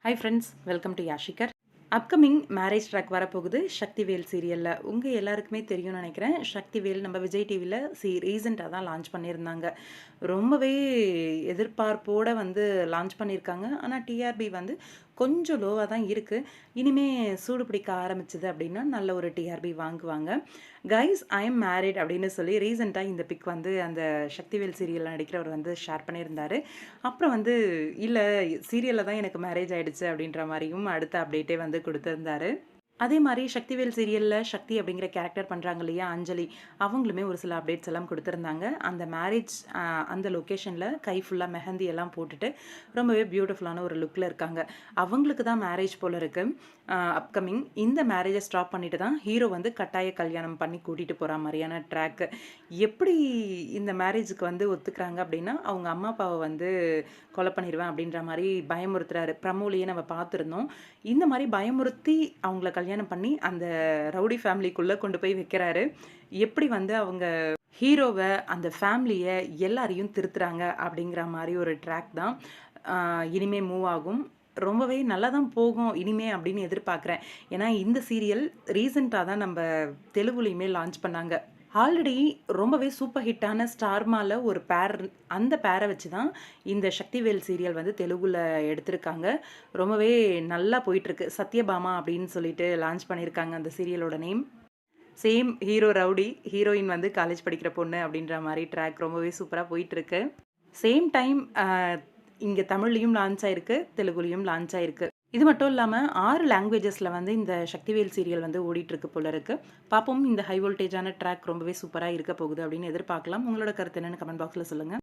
High friends, welcome to யாஷிகர். Upcoming marriage track வரப்போகுது சக்திவேல் சீரியலில். உங்கள் எல்லாருக்குமே தெரியும்னு நினைக்கிறேன். சக்திவேல் நம்ம விஜய் டிவியில் ரீசெண்டாக தான் லான்ச் பண்ணியிருந்தாங்க. ரொம்பவே எதிர்பார்ப்போடு வந்து லான்ச் பண்ணியிருக்காங்க. ஆனால் டிஆர்பி வந்து கொஞ்சம் லோவாக தான் இருக்குது. இனிமே சூடு பிடிக்க ஆரம்பிச்சது அப்படின்னா நல்ல ஒரு டிஆர்பி வாங்குவாங்க. கைஸ், ஐ எம் மேரிட் அப்படின்னு சொல்லி ரீசெண்டாக இந்த பிக் வந்து அந்த சக்திவேல் சீரியலில் நடிக்கிறவர் வந்து ஷேர் பண்ணியிருந்தார். அப்புறம் வந்து இல்லை, சீரியலில் தான் எனக்கு மேரேஜ் ஆகிடுச்சு அப்படின்ற மாதிரியும் அடுத்த அப்டேட்டே வந்து கொடுத்துருந்தாரு. அதே மாதிரி சக்திவேல் சீரியலில் சக்தி அப்படிங்கிற கேரக்டர் பண்ணுறாங்க இல்லையா, அஞ்சலி, அவங்களுமே ஒரு சில அப்டேட்ஸ் எல்லாம் கொடுத்துருந்தாங்க. அந்த மேரேஜ் அந்த லொக்கேஷனில் கை ஃபுல்லாக மெஹந்தி எல்லாம் போட்டுட்டு ரொம்பவே பியூட்டிஃபுல்லான ஒரு லுக்கில் இருக்காங்க. அவங்களுக்கு தான் மேரேஜ் போல் இருக்குது அப்கமிங். இந்த மேரேஜை ஸ்டாப் பண்ணிட்டு தான் ஹீரோ வந்து கட்டாய கல்யாணம் பண்ணி கூட்டிகிட்டு போகிற மாதிரியான ட்ராக்கு. எப்படி இந்த மேரேஜுக்கு வந்து ஒத்துக்கிறாங்க அப்படின்னா, அவங்க அம்மா அப்பாவை வந்து கொலை பண்ணிடுவேன் அப்படின்ற மாதிரி பயமுறுத்துறாரு. ப்ரமோலையே நம்ம பார்த்துருந்தோம். இந்த மாதிரி பயமுறுத்தி அவங்கள கல்யாணம் பண்ணி அந்த ரவுடி ஃபேமிலிக்குள்ளே கொண்டு போய் வைக்கிறாரு. எப்படி வந்து அவங்க ஹீரோவை, அந்த ஃபேமிலியை, எல்லாரையும் திருத்துறாங்க அப்படிங்கிற மாதிரி ஒரு ட்ராக் தான் இனிமே மூவ் ஆகும். ரொம்பவே நல்லா தான் போகும் இனிமே அப்படின்னு எதிர்பார்க்குறேன். ஏன்னா இந்த சீரியல் ரீசெண்டாக தான் நம்ம தெலுங்குலையுமே லான்ச் பண்ணாங்க. ஆல்ரெடி ரொம்பவே சூப்பர் ஹிட்டான ஸ்டார்மால ஒரு பேர், அந்த பேரை வச்சு தான் இந்த சக்திவேல் சீரியல் வந்து தெலுங்குல எடுத்திருக்காங்க. ரொம்பவே நல்லா போயிட்டுருக்கு. சத்யபாமா அப்படின்னு சொல்லிட்டு லான்ச் பண்ணியிருக்காங்க அந்த சீரியலோட name. Same hero rowdy, heroine வந்து காலேஜ் படிக்கிற பொண்ணு அப்படின்ற மாதிரி ட்ராக் ரொம்பவே சூப்பராக போயிட்டுருக்கு. சேம் டைம் இங்கே தமிழ்லையும் லான்ச் ஆயிருக்கு, தெலுங்குலையும் லான்ச் ஆயிருக்கு. இது மட்டும் இல்லாமல் 6 லாங்குவேஜஸில் வந்து இந்த சக்திவேல் சீரியல் வந்து ஓடிட்டுருக்கு போல இருக்குது. பார்ப்போம், இந்த ஹை வோல்டேஜான ட்ராக் ரொம்பவே சூப்பராக இருக்க போகுது அப்படின்னு எதிர்பார்க்கலாம். உங்களோட கருத்து என்னென்னு கமெண்ட் பாக்ஸில் சொல்லுங்கள்.